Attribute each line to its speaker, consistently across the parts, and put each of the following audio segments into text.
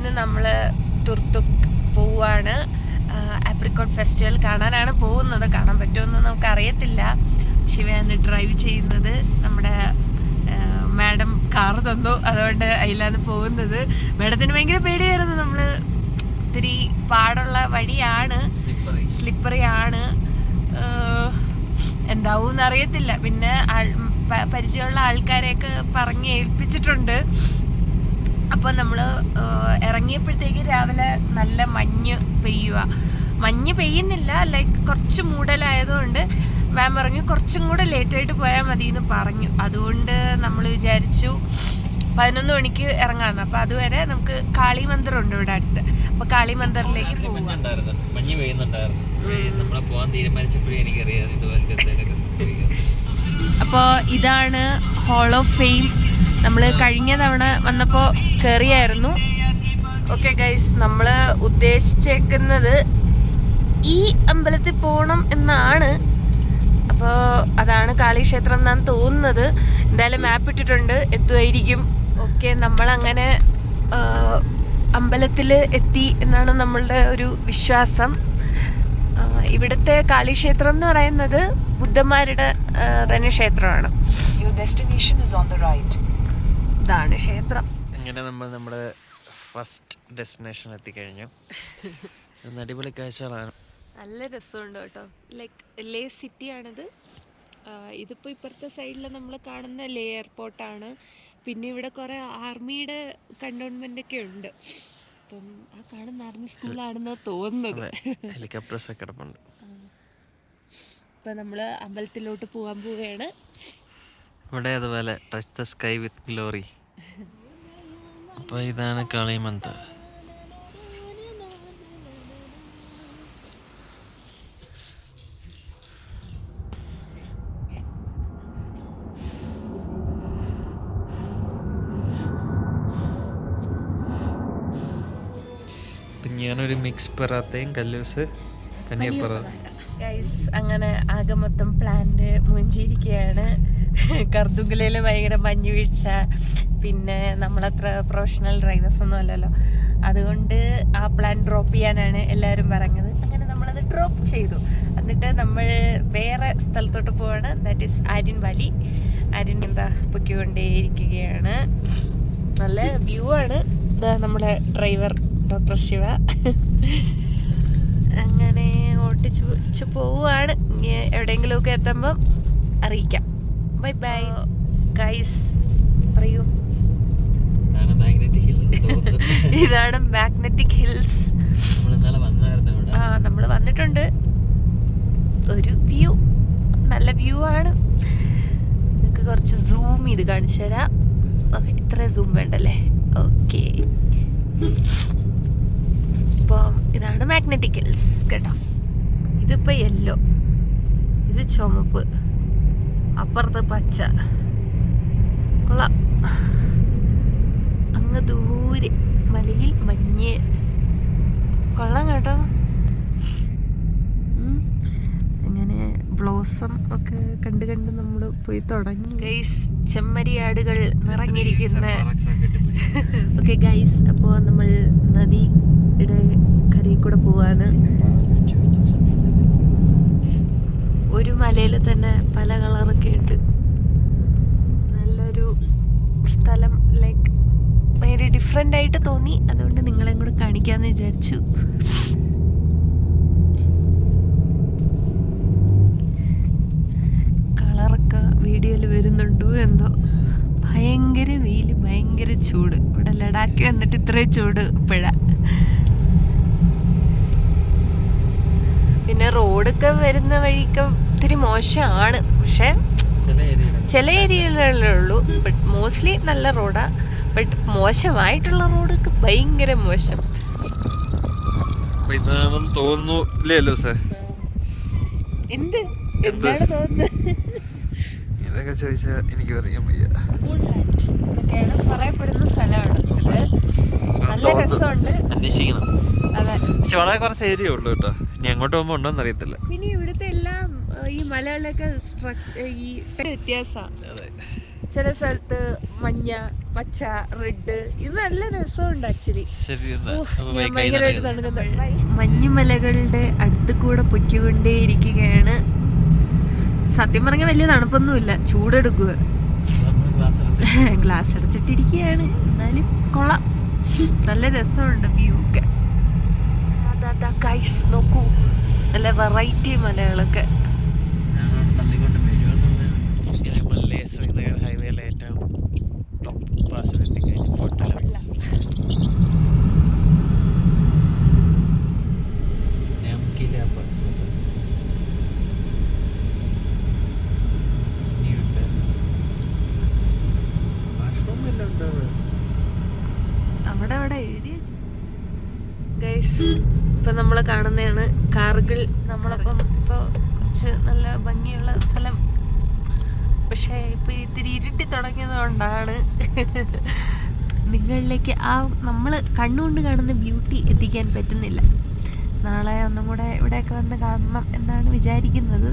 Speaker 1: ഇന്ന് നമ്മൾ തുർത്തുക് പോവാണ്. ആപ്രിക്കോട്ട് ഫെസ്റ്റിവൽ കാണാനാണ് പോകുന്നത്. കാണാൻ പറ്റുമെന്ന് നമുക്ക് അറിയത്തില്ല. ശിവയാണ് ഡ്രൈവ് ചെയ്യുന്നത്. നമ്മുടെ മാഡം കാർ തന്നു, അതുകൊണ്ട് അതിലാണ് പോകുന്നത്. മാഡത്തിന് ഭയങ്കര പേടിയായിരുന്നു. നമ്മൾ ഇത്തിരി പാടുള്ള വഴിയാണ്, സ്ലിപ്പറി ആണ്, എന്താവും അറിയത്തില്ല. പിന്നെ പരിചയമുള്ള ആൾക്കാരെയൊക്കെ പറഞ്ഞ് ഏൽപ്പിച്ചിട്ടുണ്ട്. അപ്പോൾ നമ്മൾ ഇറങ്ങിയപ്പോഴത്തേക്ക് രാവിലെ നല്ല മഞ്ഞ് പെയ്യുന്നില്ല, ലൈക്ക് കുറച്ച് മൂടലായതുകൊണ്ട് മാം പറഞ്ഞു കുറച്ചും കൂടെ ലേറ്റായിട്ട് പോയാൽ മതി എന്ന് പറഞ്ഞു. അതുകൊണ്ട് നമ്മൾ വിചാരിച്ചു 11 മണിക്ക് ഇറങ്ങാമെന്ന്. അപ്പോൾ അതുവരെ നമുക്ക് കാളി മന്ദിർ ഉണ്ട് ഇവിടെ അടുത്ത്. അപ്പോൾ കാളി മന്ദിറിലേക്ക് പോകാം.
Speaker 2: മഞ്ഞ് പെയ്യുന്നുണ്ടായിരുന്നു, നമ്മളെ പോകാൻ തീരുമാനിച്ചപ്പോഴേ എനിക്കറിയാം ഇതുപോലത്തെ.
Speaker 1: അപ്പോൾ ഇതാണ് ഹോൾ ഓഫ് ഫെയിം. നമ്മൾ കഴിഞ്ഞ തവണ വന്നപ്പോൾ കയറിയായിരുന്നു. ഓക്കെ ഗൈസ്, നമ്മൾ ഉദ്ദേശിച്ചേക്കുന്നത് ഈ അമ്പലത്തിൽ പോകണം എന്നാണ്. അപ്പോൾ അതാണ് കാളിക്ഷേത്രം എന്നാണ് തോന്നുന്നത്. എന്തായാലും മാപ്പ് ഇട്ടിട്ടുണ്ട്, എത്തുമായിരിക്കും. ഓക്കെ, നമ്മളങ്ങനെ അമ്പലത്തിൽ എത്തി എന്നാണ് നമ്മളുടെ ഒരു വിശ്വാസം. ഇവിടുത്തെ കാളിക്ഷേത്രം എന്ന് പറയുന്നത് ബുദ്ധന്മാരുടെ തന്നെ ക്ഷേത്രമാണ്. ഇതാണ് ക്ഷേത്രം.
Speaker 2: അങ്ങനെ നമ്മൾ നമ്മുടെ ഫസ്റ്റ് ഡെസ്റ്റിനേഷൻ എത്തിക്കഴിഞ്ഞു. അടിപൊളി കാഴ്ചകളാണ്,
Speaker 1: നല്ല രസമുണ്ട് കേട്ടോ. ലൈക്ക് ലേ സിറ്റിയാണിത്. ഇതിപ്പോൾ ഇപ്പുറത്തെ സൈഡിൽ നമ്മൾ കാണുന്ന ലേ എയർപോർട്ടാണ്. പിന്നെ ഇവിടെ കുറേ ആർമിയുടെ കണ്ടോൺമെൻ്റൊക്കെ ഉണ്ട്. അപ്പം ആ കാണുന്ന ആർമി സ്കൂളാണെന്ന് തോന്നുന്നത്.
Speaker 2: ഹെലികോപ്റ്റേഴ്സ് ഒക്കെ കിടപ്പുണ്ട്.
Speaker 1: ഇപ്പം നമ്മൾ അമ്പലത്തിലോട്ട് പോകാൻ പോവുകയാണ്.
Speaker 2: ഇവിടെ അതുപോലെ touch the sky with glory. അപ്പോൾ ഇതാണ് കാളി മന്ദിർ. ഞാനൊരു മിക്സ് പെറാത്തയും കല്ലൂസ് പനീർ പെറാത്ത.
Speaker 1: ഗൈസ്, അങ്ങനെ ആകെ മൊത്തം പ്ലാന്റ് മുഞ്ചിരിക്കുകയാണ്. കർദുഗലയിൽ ഭയങ്കര മഞ്ഞ് വീഴ്ച, പിന്നെ നമ്മളത്ര പ്രൊഫഷണൽ ഡ്രൈവേഴ്സ് ഒന്നും അല്ലല്ലോ. അതുകൊണ്ട് ആ പ്ലാൻ ഡ്രോപ്പ് ചെയ്യാനാണ് എല്ലാവരും പറഞ്ഞത്. അങ്ങനെ നമ്മളത് ഡ്രോപ്പ് ചെയ്തു. എന്നിട്ട് നമ്മൾ വേറെ സ്ഥലത്തോട്ട് പോവാണ്. That is Aryan Valley. Aryan എന്താ പൊയ്ക്കൊണ്ടേയിരിക്കുകയാണ്. നല്ല വ്യൂ ആണ്. ഇതാ നമ്മളെ ഡോക്ടർ ശിവ അങ്ങനെ ഓട്ടിച്ച് പോവുകയാണ്. എവിടെയെങ്കിലുമൊക്കെ എത്തുമ്പം അറിയിക്കാം. Bye bye guys. പറയൂ. ഇതാണ് മാഗ്നറ്റിക് ഹിൽസ്. നമ്മൾ വന്നിട്ടുണ്ട്. ഒരു വ്യൂ, നല്ല വ്യൂ ആണ്. നിങ്ങൾക്ക് കുറച്ച് സൂം ചെയ്ത് കാണിച്ചു തരാം. ഓക്കെ, ഇത്ര സൂം വേണ്ടല്ലേ? ഓക്കെ, ഇപ്പോൾ ഇതാണ് മാഗ്നറ്റിക് ഹിൽസ് കേട്ടോ. ഇതിപ്പോൾ യെല്ലോ, ഇത് ചുമപ്പ്, അപ്പുറത്ത് പച്ച. കൊള്ളാം. അങ്ങ് ദൂരെ മലയിൽ മഞ്ഞ്. കൊള്ളാം കേട്ടോ. അങ്ങനെ ബ്ലോസം ഒക്കെ കണ്ട് നമ്മൾ പോയി തുടങ്ങി. ഗൈസ്, ചെമ്മരിയാടുകൾ നിറഞ്ഞിരിക്കുന്ന. ഓക്കെ ഗൈസ്, അപ്പോൾ നമ്മൾ നദിയുടെ കരയിൽ കൂടെ പോവാണ്. ഒരു മലയിൽ തന്നെ പല കളറൊക്കെ ഉണ്ട്. നല്ലൊരു സ്ഥലം, ലൈക്ക് ഭയങ്കര ഡിഫറെൻ്റ് ആയിട്ട് തോന്നി. അതുകൊണ്ട് നിങ്ങളെയും കൂടെ കാണിക്കാമെന്ന് വിചാരിച്ചു. കളറൊക്കെ വീഡിയോയിൽ വരുന്നുണ്ടോ എന്തോ. ഭയങ്കര വെയിൽ, ഭയങ്കര ചൂട്. ഇവിടെ ലഡാക്ക് വന്നിട്ട് ഇത്രയും ചൂട് ഇപ്പോഴാണ്. പിന്നെ റോഡൊക്കെ വരുന്ന വഴിക്ക് ഇത്തിരി മോശമാണ്. പക്ഷെ ചില ഏരിയകളിലേ ഉള്ളൂ. ബട്ട് മോസ്റ്റ്ലി നല്ല റോഡാ. ബട്ട് മോശമായിട്ടുള്ള റോഡൊക്കെ ഭയങ്കര മോശം. എന്താണ് തോന്നുന്നത്?
Speaker 2: ഇതൊക്കെ ചോദിച്ചാൽ എനിക്ക് അറിയാൻ വയ്യ.
Speaker 1: ഇതൊക്കെയാണ് പറയപ്പെടുന്ന സ്ഥലമാണ്. നല്ല രസമുണ്ട്, അന്വേഷിക്കണം. അതെ,
Speaker 2: പക്ഷെ വളരെ കുറച്ച് ഏരിയ ഉള്ളൂ കേട്ടോ. ഇനി അങ്ങോട്ട് പോകുമ്പോൾ ഉണ്ടോന്ന് അറിയത്തില്ല.
Speaker 1: പിന്നെ ഇവിടുത്തെ എല്ലാം ഈ മലകളിലൊക്കെ ഈ വ്യത്യാസമാണ്. ചില സ്ഥലത്ത് മഞ്ഞ, പച്ച, റെഡ്. ഇത് നല്ല രസമുണ്ട് ആക്ച്വലി. ഭയങ്കരമായിട്ട് തണുക്കുന്നത്. മഞ്ഞുമലകളുടെ അടുത്ത് കൂടെ പൊയ്ക്കൊണ്ടേയിരിക്കുകയാണ്. സത്യം പറഞ്ഞാൽ വലിയ തണുപ്പൊന്നുമില്ല, ചൂടെടുക്കുക. ഗ്ലാസ് അടച്ചിട്ടിരിക്കുകയാണ്, എന്നാലും കൊള്ളാം, നല്ല രസമുണ്ട് വ്യൂ ഒക്കെ. ഗൈസ് നോക്കൂ, നല്ല വെറൈറ്റി മലകളൊക്കെ.
Speaker 2: ശ്രീനഗർ ഹൈവേയിലെ ഏറ്റവും ടോപ്പ് പാസിലെത്തി ഫോട്ടോ.
Speaker 1: അവിടെ എഴുതി വെച്ചു. ഗൈസ് ഇപ്പൊ നമ്മള് കാണുന്നതാണ് കാർഗിൽ. നമ്മളപ്പം ഇപ്പൊ കുറച്ച് നല്ല ഭംഗിയുള്ള സ്ഥലം, പക്ഷെ ഇപ്പൊ ഇത്തിരി ഇരുട്ടി തുടങ്ങിയത് കൊണ്ടാണ് നിങ്ങളിലേക്ക് ആ നമ്മൾ കണ്ണുകൊണ്ട് കാണുന്ന ബ്യൂട്ടി എത്തിക്കാൻ പറ്റുന്നില്ല. നാളെ ഒന്നും കൂടെ ഇവിടെയൊക്കെ വന്ന് കാണണം എന്നാണ് വിചാരിക്കുന്നത്.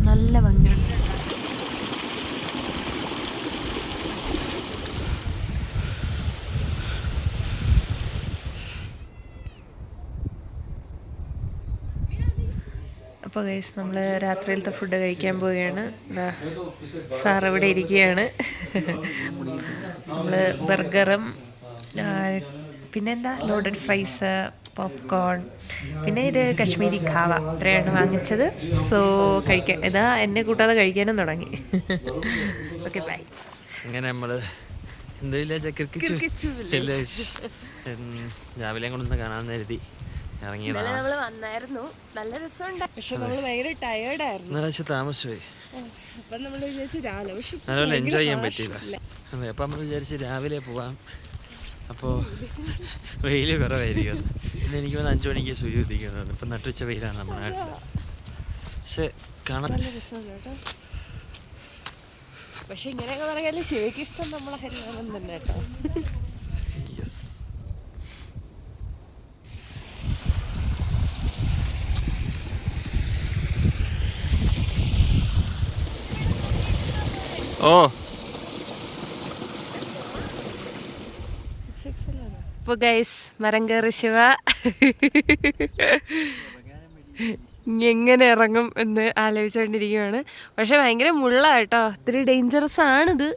Speaker 1: നല്ല ഭംഗിയുണ്ട്. അപ്പോൾ ഗൈസ് നമ്മൾ രാത്രിയിലത്തെ ഫുഡ് കഴിക്കാൻ പോവുകയാണ്. സാർ ഇവിടെ ഇരിക്കുകയാണ്. നമ്മൾ ബർഗറും പിന്നെന്താ ലോഡഡ് ഫ്രൈസ്, പോപ്കോൺ, പിന്നെ ഇത് കശ്മീരി ഖാവ, ഇത്രയാണ് വാങ്ങിച്ചത്. സോ കഴിക്കാൻ ഇതാ എന്നെ കൂട്ടാതെ കഴിക്കാനും തുടങ്ങി. Okay bye.
Speaker 2: അങ്ങനെ നമ്മൾ രാവിലെ കൊണ്ടൊന്ന് കാണാൻ കരുതി ഇറങ്ങിയതാണ്.
Speaker 1: നമ്മള് വന്നായിരുന്നു, നല്ല രസമുണ്ട്, പക്ഷെ നമ്മള് ഭയങ്കര ടയേർഡായിരുന്നു.
Speaker 2: താമസിച്ചുപോയി.
Speaker 1: അപ്പൊ നമ്മള് വിചാരിച്ചു രാവിലെ, പക്ഷെ
Speaker 2: നല്ലപോലെ എൻജോയ് ചെയ്യാൻ പറ്റിയില്ല. അതെ, അപ്പം നമ്മൾ വിചാരിച്ച് രാവിലെ പോവാം, അപ്പോൾ വെയിൽ കുറവായിരിക്കും. പിന്നെ എനിക്ക് വന്ന് 5 മണിക്ക് സൂര്യ ഉദിക്കുന്നത്. ഇപ്പം നട്ടുച്ച വെയിലാണ് നമ്മുടെ നാട്ടിൽ, പക്ഷെ കാണാൻ
Speaker 1: നല്ല രസമുണ്ട് കേട്ടോ. പക്ഷെ ഇങ്ങനെയൊക്കെ പറയാല് ശിവയ്ക്ക് ഇഷ്ടം നമ്മളെ ഹരിയാനം തന്നെ കേട്ടോ.
Speaker 2: ഓ
Speaker 1: ഇപ്പൊ ഗൈസ് മരം കയറി ശിവ എങ്ങനെ ഇറങ്ങും എന്ന് ആലോചിച്ചുകൊണ്ടിരിക്കുകയാണ്. പക്ഷെ ഭയങ്കര മുള്ളാ കേട്ടോ, ഒത്തിരി ഡേഞ്ചറസ് ആണിത്.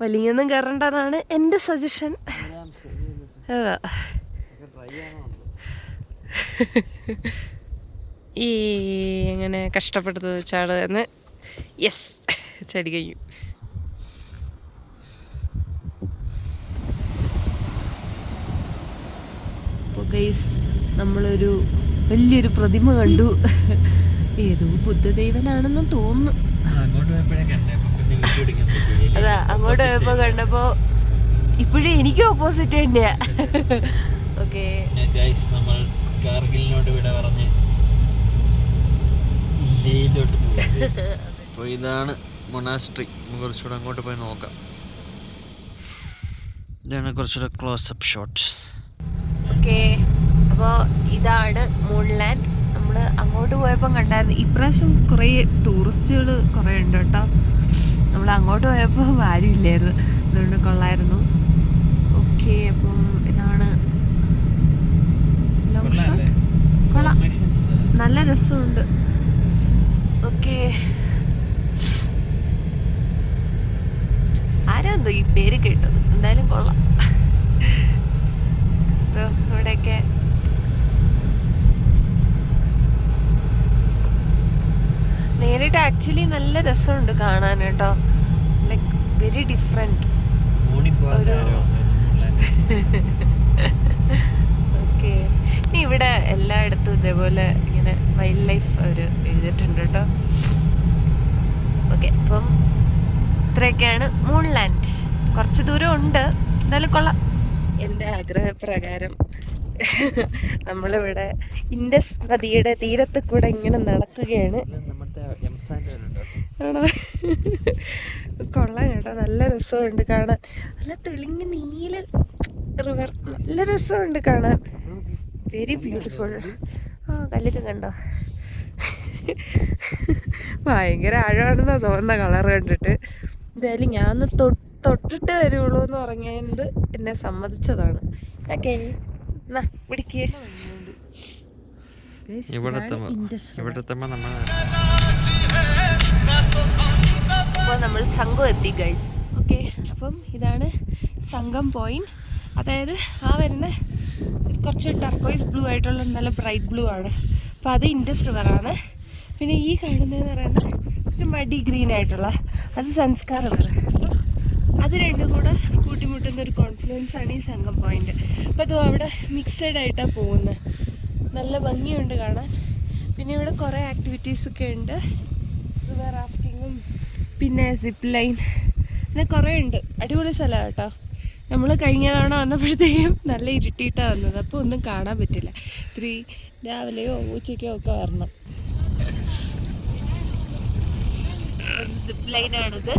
Speaker 1: വലിയൊന്നും കയറണ്ടെന്നാണ് എൻ്റെ സജഷൻ. അതാ ഈ എങ്ങനെ കഷ്ടപ്പെടുന്നത് വെച്ചാണ് എന്ന്. യെസ്, ചടി കഴിഞ്ഞു. അപ്പോൾ ഗൈസ് നമ്മളൊരു വലിയൊരു പ്രതിമ കണ്ടു. ഏതോ ബുദ്ധദേവനാണെന്നും തോന്നുന്നു. അതാ അങ്ങോട്ട് പോയപ്പോ കണ്ടപ്പോ ഇപ്പോഴും എനിക്കും ഓപ്പോസിറ്റ് തന്നെയാ. ഓക്കെ
Speaker 2: നമ്മൾ കാർഗിലിനോട് വിട പറഞ്ഞ് ലേയിലോട്ട് പോയി. അപ്പോൾ ഇതാണ് മൊണാസ്ട്രി. കുറച്ചുകൂടെ അങ്ങോട്ട് പോയി നോക്കാം. ഇതാണ് കുറച്ചുകൂടെ ക്ലോസപ്പ് ഷോട്ട്സ്.
Speaker 1: ഓക്കെ, അപ്പോൾ ഇതാണ് മൂൺലാൻഡ്. നമ്മൾ അങ്ങോട്ട് പോയപ്പോൾ കണ്ടായിരുന്നു. ഇപ്രാവശ്യം കുറേ ടൂറിസ്റ്റുകൾ കുറേ ഉണ്ട് കേട്ടോ. നമ്മൾ അങ്ങോട്ട് പോയപ്പോൾ ആരും ഇല്ലായിരുന്നു, അതുകൊണ്ട് കൊള്ളായിരുന്നു. ഓക്കെ, അപ്പം ഇതാണ് കൊള്ളാം, നല്ല രസമുണ്ട്. ഓക്കെ, ആരാന്തോ ഈ പേര് കേട്ടത്, എന്തായാലും കൊള്ളാം. ഇവിടെയൊക്കെ നേരിട്ട് ആക്ച്വലി നല്ല രസമുണ്ട് കാണാൻ കേട്ടോ. Like very different. ഓക്കെ, ഇനി ഇവിടെ എല്ലായിടത്തും ഇതേപോലെ ഇങ്ങനെ വൈൽഡ് ലൈഫ് അവർ എഴുതിയിട്ടുണ്ട് കേട്ടോ. ഓക്കെ, അപ്പം ഇത്രയൊക്കെയാണ് മൂൺലാൻഡ്. കുറച്ച് ദൂരം ഉണ്ട്, എന്തായാലും കൊള്ളാം. എൻ്റെ ആഗ്രഹപ്രകാരം നമ്മളിവിടെ ഇൻഡസ് നദിയുടെ തീരത്ത് കൂടെ ഇങ്ങനെ നടക്കുകയാണ്. ആണോ? കൊള്ളാം കേട്ടോ, നല്ല രസമുണ്ട് കാണാൻ. നല്ല തെളിഞ്ഞ നീല റിവർ, നല്ല രസമുണ്ട് കാണാൻ. Very beautiful. ആ കല്ലൊക്കെ കണ്ടോ? ഭയങ്കര ആഴമാണെന്നാ തോന്നുന്ന കളർ കണ്ടിട്ട്. എന്തായാലും ഞാൻ ഒന്ന് തൊട്ടിട്ട് വരുള്ളൂ എന്ന് പറഞ്ഞത് എന്നെ സമ്മതിച്ചതാണ്. ഓക്കെ എന്നാ പിടിക്കേ. അപ്പോൾ നമ്മൾ സംഘം എത്തി ഗൈസ്. ഓക്കെ, അപ്പം ഇതാണ് സംഘം പോയിന്റ്. അതായത് ആ വരുന്ന കുറച്ച് ടർക്കോയ്സ് ബ്ലൂ ആയിട്ടുള്ള നല്ല ബ്രൈറ്റ് ബ്ലൂ ആണ്. അപ്പോൾ അത് ഇൻഡസ് റിവറാണ്. പിന്നെ ഈ കാണുന്നതെന്ന് പറയുന്നത് കുറച്ച് മഡി ഗ്രീൻ ആയിട്ടുള്ള അത് സംസ്കാർ റിവർ. അപ്പോൾ അത് രണ്ടും കൂടെ കൂട്ടിമുട്ടുന്ന ഒരു കോൺഫ്ലുവൻസ് ആണ് ഈ സംഘം പോയിന്റ്. അപ്പോൾ അത് അവിടെ മിക്സഡ് ആയിട്ടാണ് പോകുന്നത്. നല്ല ഭംഗിയുണ്ട് കാണാൻ. പിന്നെ ഇവിടെ കുറേ ആക്ടിവിറ്റീസൊക്കെ ഉണ്ട്. റിവർ റാഫ്റ്റിങ്ങും പിന്നെ സിപ്പ് ലൈൻ പിന്നെ കുറേ ഉണ്ട്. അടിപൊളി സ്ഥലമാണ് കേട്ടോ. നമ്മൾ കഴിഞ്ഞ തവണ വന്നപ്പോഴത്തേക്കും നല്ല ഇരുട്ടിയിട്ടാണ് വന്നത്. അപ്പോൾ ഒന്നും കാണാൻ പറ്റില്ല. രാവിലെയോ ഉച്ചയ്ക്കോ ഒക്കെ വരണം. സിപ്പ് ലൈനാണിത്.